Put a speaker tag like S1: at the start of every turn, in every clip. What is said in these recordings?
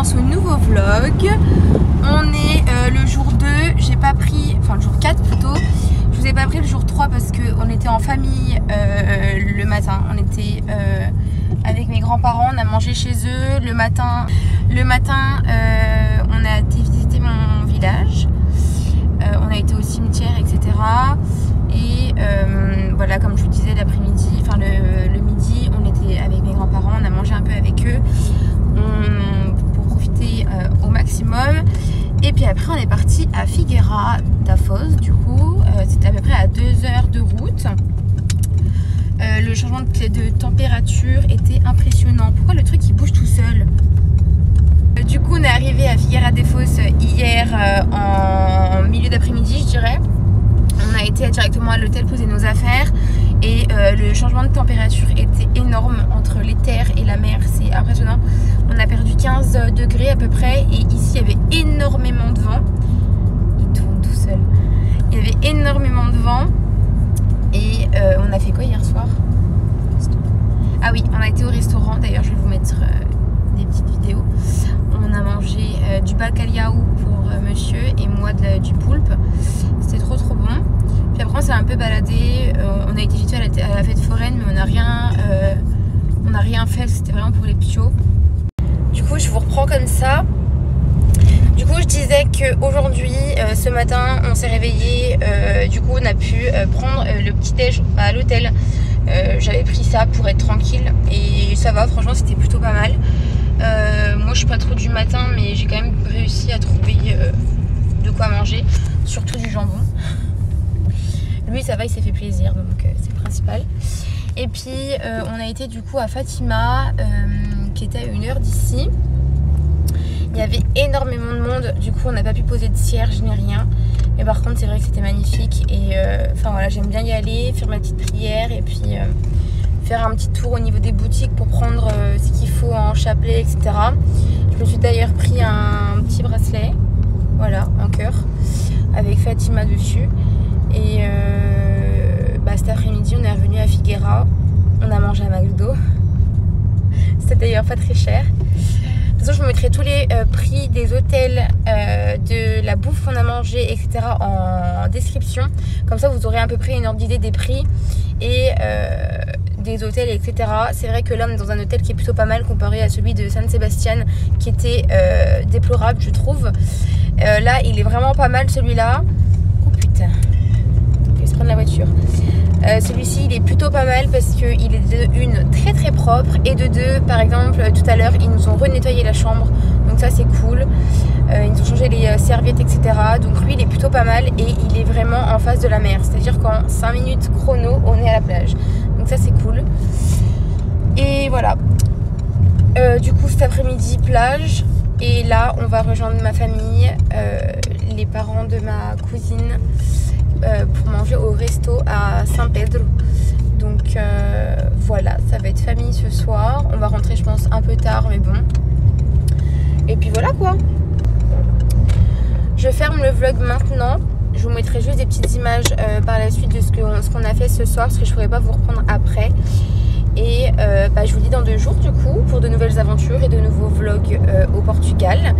S1: dans ce nouveau vlog. On est le jour 2, j'ai pas pris, enfin le jour 4 plutôt. Je vous ai pas pris le jour 3 parce qu'on était en famille le matin. On était avec mes grands-parents, on a mangé chez eux. Le matin, on a été visiter mon village. On a été au cimetière, etc. Et voilà, comme je vous disais, l'après-midi, enfin le midi, on était avec mes grands-parents, on a mangé un peu avec eux pour profiter au maximum. Et puis après, on est parti à Figueira da Foz, du coup, c'était à peu près à 2 heures de route. Le changement de température était impressionnant. Pourquoi le truc il bouge tout seul? Du coup, on est arrivé à Figueira da Foz hier en milieu d'après-midi, je dirais. On a été directement à l'hôtel poser nos affaires et le changement de température était énorme entre les terres et la mer, c'est impressionnant. On a perdu 15 degrés à peu près et ici il y avait énormément de vent. Il tourne tout seul. Il y avait énormément de vent et on a fait quoi hier soir? Ah oui, on a été au restaurant, d'ailleurs je vais vous mettre des petites vidéos. On a mangé du bacalhau pour monsieur et moi du poulpe. C'était trop bon. Puis après on s'est un peu baladé. On a été vite fait à la fête foraine, mais on n'a rien fait. C'était vraiment pour les piots. Du coup je vous reprends comme ça. Du coup je disais qu'aujourd'hui, ce matin, on s'est réveillé. Du coup on a pu prendre le petit déj à l'hôtel. J'avais pris ça pour être tranquille et ça va, franchement c'était plutôt pas mal. Moi je suis pas trop du matin, mais j'ai quand même réussi à trouver de quoi manger, surtout du jambon. Lui ça va, il s'est fait plaisir, donc c'est le principal. Et puis on a été du coup à Fatima, qui était à 1 heure d'ici. Il y avait énormément de monde, du coup on n'a pas pu poser de cierge ni rien. Mais par contre c'est vrai que c'était magnifique et enfin voilà, j'aime bien y aller, faire ma petite prière et puis faire un petit tour au niveau des boutiques pour prendre ce qu'il faut en chapelet, etc. Je me suis d'ailleurs pris un petit bracelet, voilà, en cœur, avec Fatima dessus. Et cet après-midi on est revenu à Figueira, on a mangé à McDo. C'était d'ailleurs pas très cher. De toute façon, je vous mettrai tous les prix des hôtels, de la bouffe qu'on a mangé, etc. en description. Comme ça, vous aurez à peu près une ordre d'idée des prix et des hôtels, etc. C'est vrai que là, on est dans un hôtel qui est plutôt pas mal comparé à celui de San Sebastian, qui était déplorable, je trouve. Là, il est vraiment pas mal, celui-là. Oh putain, je vais se prendre la voiture. Celui-ci il est plutôt pas mal parce qu'il est de une très propre et de deux, par exemple tout à l'heure ils nous ont renettoyé la chambre, donc ça c'est cool. Ils nous ont changé les serviettes, etc. Donc lui il est plutôt pas mal et il est vraiment en face de la mer, c'est à dire qu'en 5 minutes chrono on est à la plage, donc ça c'est cool. Et voilà, du coup cet après-midi plage, et là on va rejoindre ma famille, les parents de ma cousine, pour manger au resto à Saint-Pedro. Donc voilà, ça va être famille ce soir. On va rentrer je pense un peu tard, mais bon. Et puis voilà quoi. Je ferme le vlog maintenant. Je vous mettrai juste des petites images par la suite de ce qu'on a fait ce soir, parce que je ne pourrai pas vous reprendre après. Et je vous dis dans 2 jours du coup pour de nouvelles aventures et de nouveaux vlogs au Portugal.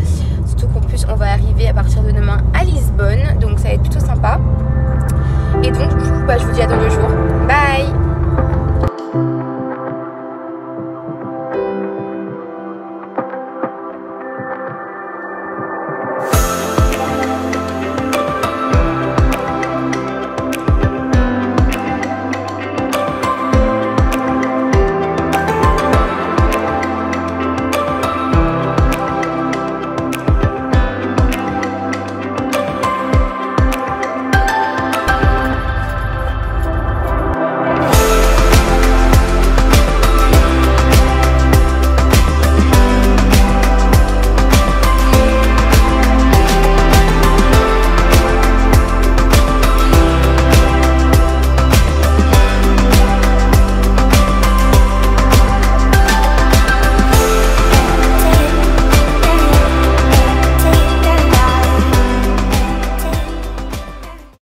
S1: Surtout qu'en plus on va arriver à partir de demain à Lisbonne, donc ça va être plutôt sympa. Et donc du coup je vous dis à dans 2 jours. Bye.